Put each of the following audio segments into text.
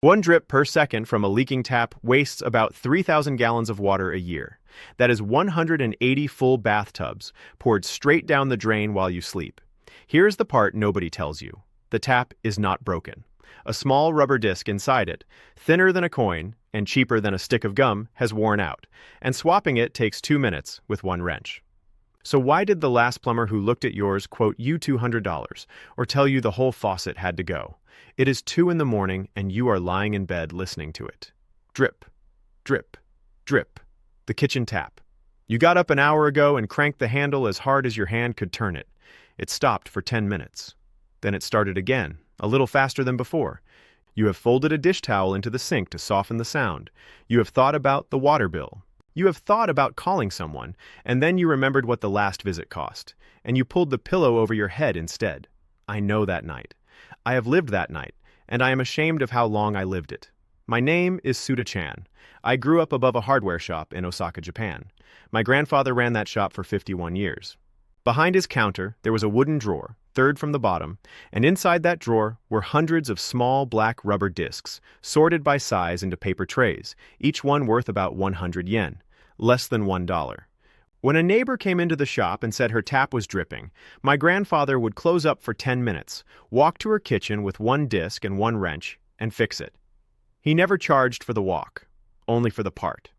One drip per second from a leaking tap wastes about 3,000 gallons of water a year. That is 180 full bathtubs poured straight down the drain while you sleep. Here's the part nobody tells you. The tap is not broken. A small rubber disc inside it, thinner than a coin and cheaper than a stick of gum, has worn out, and swapping it takes 2 minutes with one wrench. So why did the last plumber who looked at yours quote you $200 or tell you the whole faucet had to go? It is 2 in the morning and you are lying in bed listening to it. Drip, drip, drip. The kitchen tap. You got up an hour ago and cranked the handle as hard as your hand could turn it. It stopped for 10 minutes. Then it started again, a little faster than before. You have folded a dish towel into the sink to soften the sound. You have thought about the water bill. You have thought about calling someone, and then you remembered what the last visit cost, and you pulled the pillow over your head instead. I know that night. I have lived that night, and I am ashamed of how long I lived it. My name is Suda-chan. I grew up above a hardware shop in Osaka, Japan. My grandfather ran that shop for 51 years. Behind his counter, there was a wooden drawer, third from the bottom, and inside that drawer were hundreds of small black rubber discs, sorted by size into paper trays, each one worth about 100 yen, less than $1. When a neighbor came into the shop and said her tap was dripping, my grandfather would close up for 10 minutes, walk to her kitchen with one disc and one wrench, and fix it. He never charged for the walk, only for the part.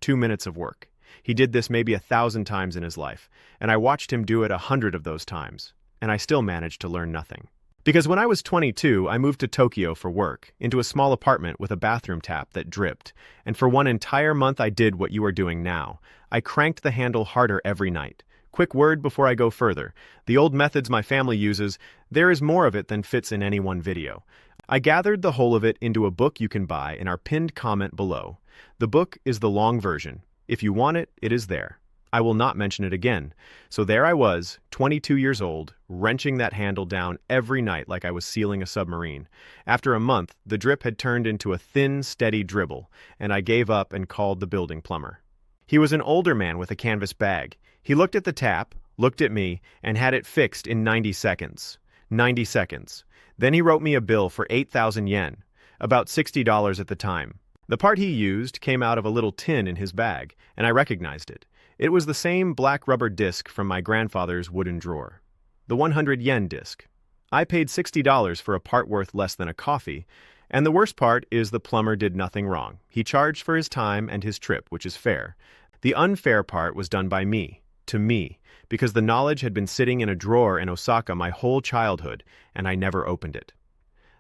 2 minutes of work. He did this maybe 1,000 times in his life, and I watched him do it 100 of those times, and I still managed to learn nothing. Because when I was 22, I moved to Tokyo for work, into a small apartment with a bathroom tap that dripped, and for one entire month I did what you are doing now. I cranked the handle harder every night. Quick word before I go further. The old methods my family uses, there is more of it than fits in any one video. I gathered the whole of it into a book you can buy in our pinned comment below. The book is the long version. If you want it, it is there. I will not mention it again. So there I was, 22 years old, wrenching that handle down every night like I was sealing a submarine. After a month, the drip had turned into a thin, steady dribble, and I gave up and called the building plumber. He was an older man with a canvas bag. He looked at the tap, looked at me, and had it fixed in 90 seconds. 90 seconds. Then he wrote me a bill for 8,000 yen, about $60 at the time. The part he used came out of a little tin in his bag, and I recognized it. It was the same black rubber disc from my grandfather's wooden drawer. The 100 yen disc. I paid $60 for a part worth less than a coffee, and the worst part is the plumber did nothing wrong. He charged for his time and his trip, which is fair. The unfair part was done by me, to me, because the knowledge had been sitting in a drawer in Osaka my whole childhood, and I never opened it.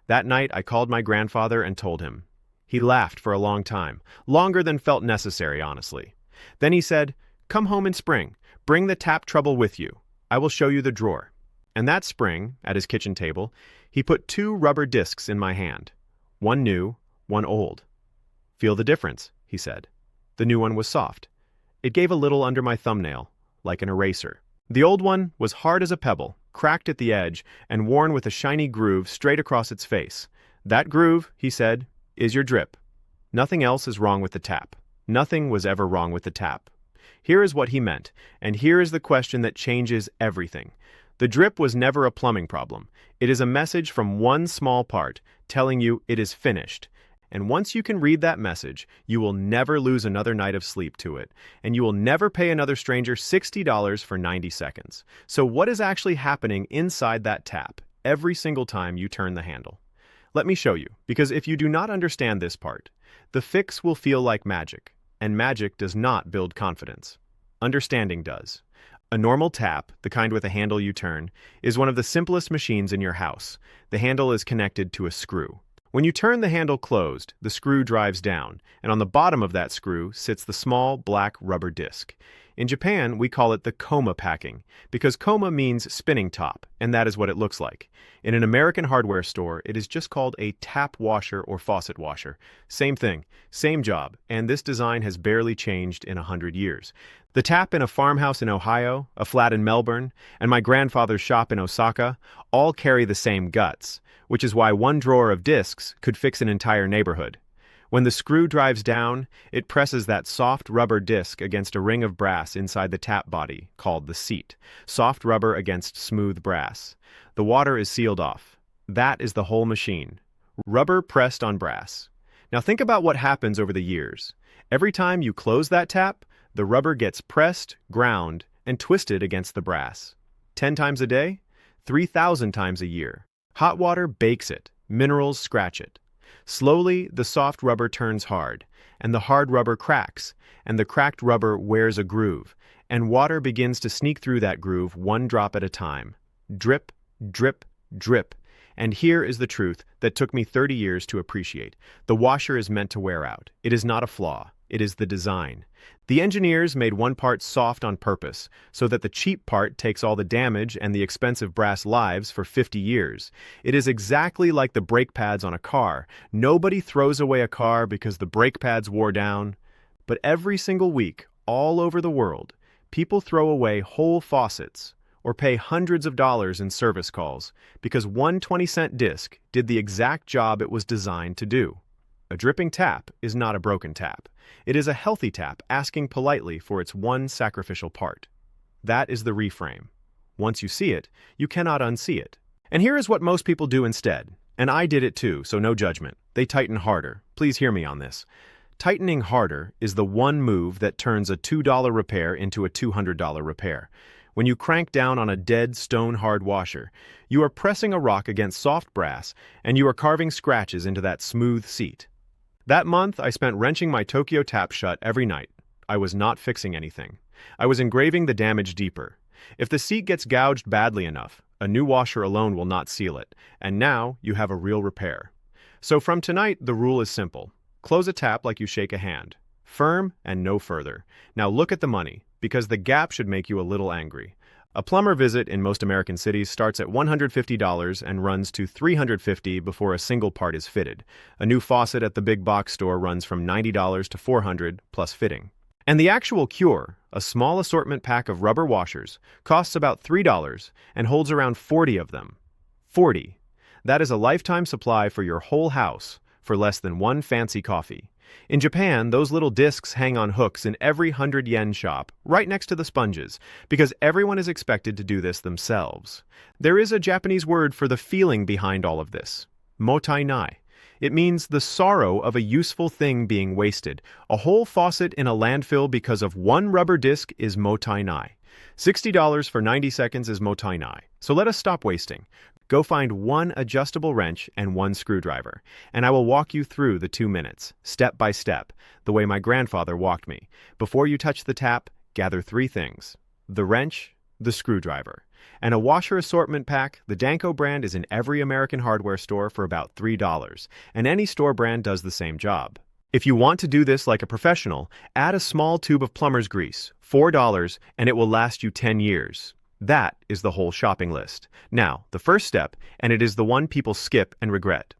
That night I called my grandfather and told him. He laughed for a long time, longer than felt necessary, honestly. Then he said, "Come home in spring. Bring the tap trouble with you. I will show you the drawer." And that spring, at his kitchen table, he put 2 rubber discs in my hand. One new, one old. "Feel the difference," he said. The new one was soft. It gave a little under my thumbnail, like an eraser. The old one was hard as a pebble, cracked at the edge, and worn with a shiny groove straight across its face. "That groove," he said, "is your drip. Nothing else is wrong with the tap. Nothing was ever wrong with the tap." Here is what he meant, and here is the question that changes everything. The drip was never a plumbing problem. It is a message from one small part telling you it is finished. And once you can read that message, you will never lose another night of sleep to it, and you will never pay another stranger $60 for 90 seconds. So what is actually happening inside that tap every single time you turn the handle? Let me show you, because if you do not understand this part, the fix will feel like magic, and magic does not build confidence. Understanding does. A normal tap, the kind with a handle you turn, is one of the simplest machines in your house. The handle is connected to a screw. When you turn the handle closed, the screw drives down, and on the bottom of that screw sits the small black rubber disc. In Japan, we call it the koma packing, because koma means spinning top, and that is what it looks like. In an American hardware store, it is just called a tap washer or faucet washer. Same thing, same job, and this design has barely changed in 100 years. The tap in a farmhouse in Ohio, a flat in Melbourne, and my grandfather's shop in Osaka all carry the same guts, which is why one drawer of discs could fix an entire neighborhood. When the screw drives down, it presses that soft rubber disc against a ring of brass inside the tap body, called the seat. Soft rubber against smooth brass. The water is sealed off. That is the whole machine. Rubber pressed on brass. Now think about what happens over the years. Every time you close that tap, the rubber gets pressed, ground, and twisted against the brass. 10 times a day? 3,000 times a year. Hot water bakes it, minerals scratch it. Slowly, the soft rubber turns hard, and the hard rubber cracks, and the cracked rubber wears a groove, and water begins to sneak through that groove one drop at a time. Drip, drip, drip. And here is the truth that took me 30 years to appreciate. The washer is meant to wear out. It is not a flaw. It is the design. The engineers made one part soft on purpose, so that the cheap part takes all the damage and the expensive brass lives for 50 years. It is exactly like the brake pads on a car. Nobody throws away a car because the brake pads wore down. But every single week, all over the world, people throw away whole faucets or pay hundreds of dollars in service calls because one 20-cent disc did the exact job it was designed to do. A dripping tap is not a broken tap. It is a healthy tap asking politely for its one sacrificial part. That is the reframe. Once you see it, you cannot unsee it. And here is what most people do instead. And I did it too, so no judgment. They tighten harder. Please hear me on this. Tightening harder is the one move that turns a $2 repair into a $200 repair. When you crank down on a dead stone-hard washer, you are pressing a rock against soft brass, and you are carving scratches into that smooth seat. That month, I spent wrenching my Tokyo tap shut every night. I was not fixing anything. I was engraving the damage deeper. If the seat gets gouged badly enough, a new washer alone will not seal it, and now you have a real repair. So from tonight, the rule is simple. Close a tap like you shake a hand. Firm and no further. Now look at the money, because the gap should make you a little angry. A plumber visit in most American cities starts at $150 and runs to $350 before a single part is fitted. A new faucet at the big box store runs from $90 to $400 plus fitting. And the actual cure, a small assortment pack of rubber washers, costs about $3 and holds around 40 of them. 40. That is a lifetime supply for your whole house for less than one fancy coffee. In Japan, those little discs hang on hooks in every 100-yen shop, right next to the sponges, because everyone is expected to do this themselves. There is a Japanese word for the feeling behind all of this, mottainai. It means the sorrow of a useful thing being wasted. A whole faucet in a landfill because of one rubber disc is mottainai. $60 for 90 seconds is mottainai. So let us stop wasting. Go find one adjustable wrench and one screwdriver, and I will walk you through the 2 minutes, step by step, the way my grandfather walked me. Before you touch the tap, gather 3 things: the wrench, the screwdriver, and a washer assortment pack. The Danko brand is in every American hardware store for about $3, and any store brand does the same job. If you want to do this like a professional, add a small tube of plumber's grease, $4, and it will last you 10 years. That is the whole shopping list. Now, the first step, and it is the one people skip and regret.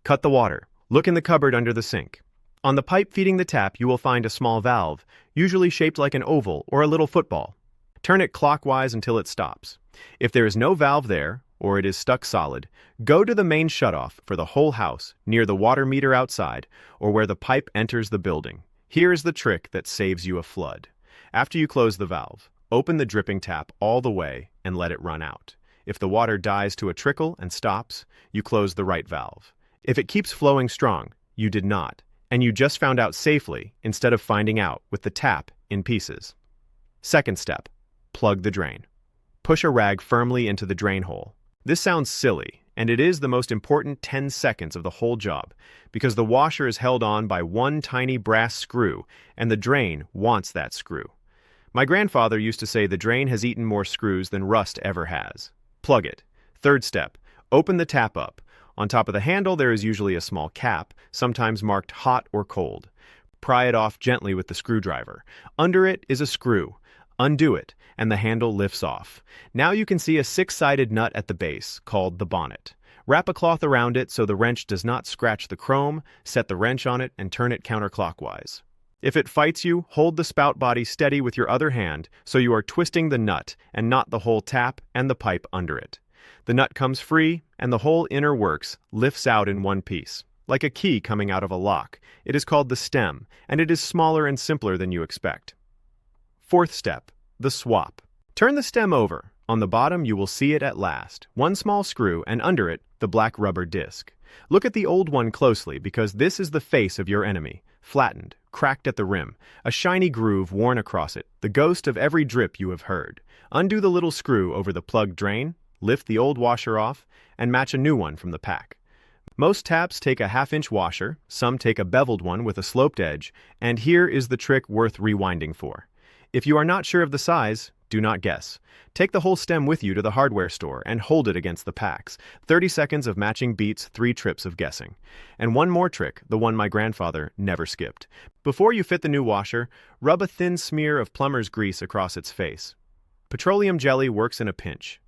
Cut the water. Look in the cupboard under the sink. On the pipe feeding the tap, you will find a small valve, usually shaped like an oval or a little football. Turn it clockwise until it stops. If there is no valve there, or it is stuck solid, go to the main shutoff for the whole house, near the water meter outside, or where the pipe enters the building. Here is the trick that saves you a flood. After you close the valve, open the dripping tap all the way and let it run out. If the water dies to a trickle and stops, you close the right valve. If it keeps flowing strong, you did not, and you just found out safely instead of finding out with the tap in pieces. Second step, plug the drain. Push a rag firmly into the drain hole. This sounds silly, and it is the most important 10 seconds of the whole job, because the washer is held on by one tiny brass screw, and the drain wants that screw. My grandfather used to say the drain has eaten more screws than rust ever has. Plug it. Third step, open the tap up. On top of the handle there is usually a small cap, sometimes marked hot or cold. Pry it off gently with the screwdriver. Under it is a screw. Undo it, and the handle lifts off. Now you can see a 6-sided nut at the base, called the bonnet. Wrap a cloth around it so the wrench does not scratch the chrome, set the wrench on it, and turn it counterclockwise. If it fights you, hold the spout body steady with your other hand so you are twisting the nut and not the whole tap and the pipe under it. The nut comes free, and the whole inner works lifts out in one piece, like a key coming out of a lock. It is called the stem, and it is smaller and simpler than you expect. Fourth step, the swap. Turn the stem over. On the bottom you will see it at last, one small screw, and under it, the black rubber disc. Look at the old one closely because this is the face of your enemy, flattened, cracked at the rim, a shiny groove worn across it, the ghost of every drip you have heard. Undo the little screw over the plugged drain, lift the old washer off, and match a new one from the pack. Most taps take a half-inch washer, some take a beveled one with a sloped edge, and here is the trick worth rewinding for. If you are not sure of the size, do not guess. Take the whole stem with you to the hardware store and hold it against the packs. 30 seconds of matching beats 3 trips of guessing. And one more trick, the one my grandfather never skipped. Before you fit the new washer, rub a thin smear of plumber's grease across its face. Petroleum jelly works in a pinch.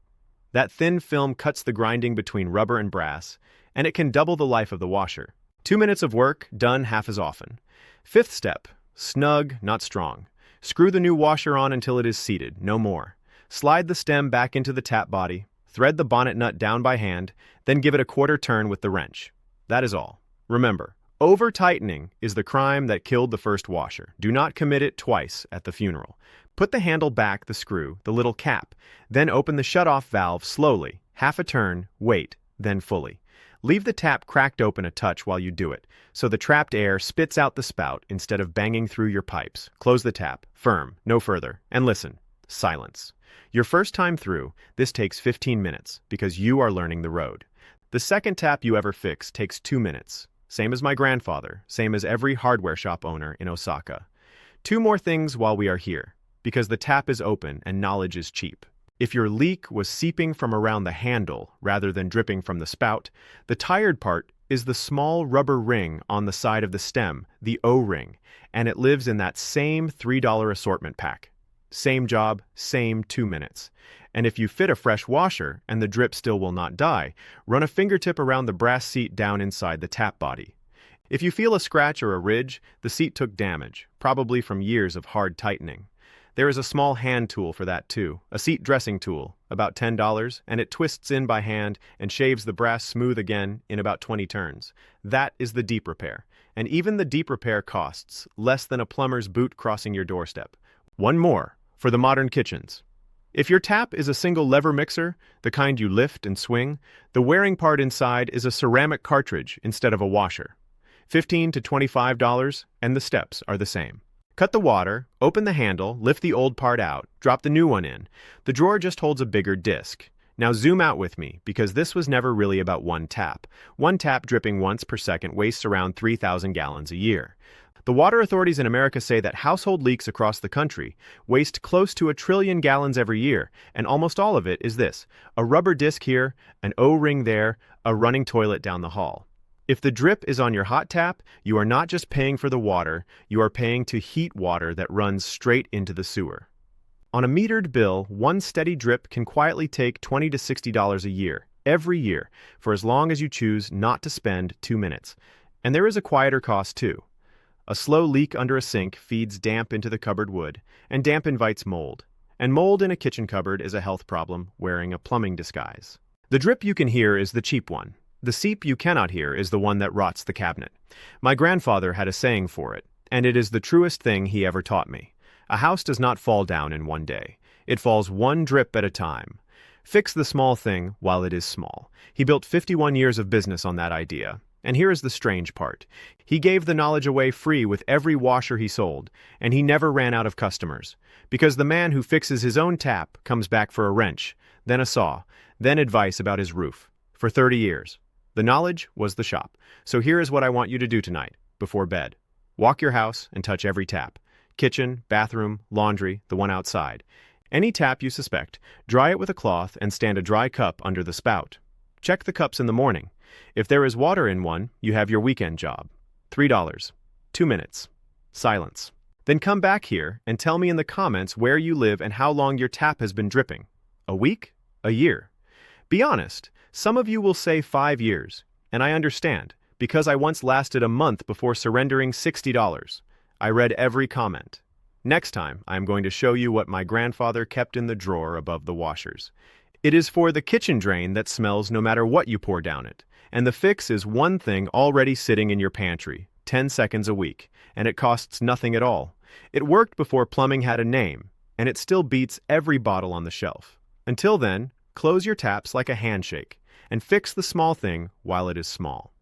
That thin film cuts the grinding between rubber and brass, and it can double the life of the washer. 2 minutes of work, done half as often. Fifth step, snug, not strong. Screw the new washer on until it is seated, no more. Slide the stem back into the tap body, thread the bonnet nut down by hand, then give it a quarter turn with the wrench. That is all. Remember, over-tightening is the crime that killed the first washer. Do not commit it twice at the funeral. Put the handle back the screw, the little cap, then open the shut-off valve slowly, half a turn, wait, then fully. Leave the tap cracked open a touch while you do it, so the trapped air spits out the spout instead of banging through your pipes. Close the tap, firm, no further, and listen. Silence. Your first time through, this takes 15 minutes because you are learning the road. The second tap you ever fix takes 2 minutes. Same as my grandfather, same as every hardware shop owner in Osaka. 2 more things while we are here, because the tap is open and knowledge is cheap. If your leak was seeping from around the handle rather than dripping from the spout, the tired part is the small rubber ring on the side of the stem, the O-ring, and it lives in that same $3 assortment pack. Same job, same 2 minutes. And if you fit a fresh washer and the drip still will not die, run a fingertip around the brass seat down inside the tap body. If you feel a scratch or a ridge, the seat took damage, probably from years of hard tightening. There is a small hand tool for that too, a seat dressing tool, about $10, and it twists in by hand and shaves the brass smooth again in about 20 turns. That is the deep repair, and even the deep repair costs less than a plumber's boot crossing your doorstep. One more, for the modern kitchens. If your tap is a single lever mixer, the kind you lift and swing, the wearing part inside is a ceramic cartridge instead of a washer. $15 to $25, and the steps are the same. Cut the water, open the handle, lift the old part out, drop the new one in. The drawer just holds a bigger disc. Now zoom out with me, because this was never really about one tap. One tap dripping once per second wastes around 3,000 gallons a year. The water authorities in America say that household leaks across the country waste close to 1 trillion gallons every year, and almost all of it is this: a rubber disc here, an O-ring there, a running toilet down the hall. If the drip is on your hot tap, you are not just paying for the water, you are paying to heat water that runs straight into the sewer. On a metered bill, one steady drip can quietly take $20 to $60 a year, every year, for as long as you choose not to spend 2 minutes. And there is a quieter cost too. A slow leak under a sink feeds damp into the cupboard wood, and damp invites mold. And mold in a kitchen cupboard is a health problem wearing a plumbing disguise. The drip you can hear is the cheap one. The seep you cannot hear is the one that rots the cabinet. My grandfather had a saying for it, and it is the truest thing he ever taught me. A house does not fall down in one day. It falls one drip at a time. Fix the small thing while it is small. He built 51 years of business on that idea. And here is the strange part. He gave the knowledge away free with every washer he sold, and he never ran out of customers. Because the man who fixes his own tap comes back for a wrench, then a saw, then advice about his roof. For 30 years. The knowledge was the shop. So here is what I want you to do tonight, before bed. Walk your house and touch every tap. Kitchen, bathroom, laundry, the one outside. Any tap you suspect, dry it with a cloth and stand a dry cup under the spout. Check the cups in the morning. If there is water in one, you have your weekend job. $3. 2 minutes. Silence. Then come back here and tell me in the comments where you live and how long your tap has been dripping. A week? A year? Be honest. Some of you will say 5 years, and I understand, because I once lasted a month before surrendering $60. I read every comment. Next time, I am going to show you what my grandfather kept in the drawer above the washers. It is for the kitchen drain that smells no matter what you pour down it, and the fix is one thing already sitting in your pantry, 10 seconds a week, and it costs nothing at all. It worked before plumbing had a name, and it still beats every bottle on the shelf. Until then, close your taps like a handshake, and fix the small thing while it is small.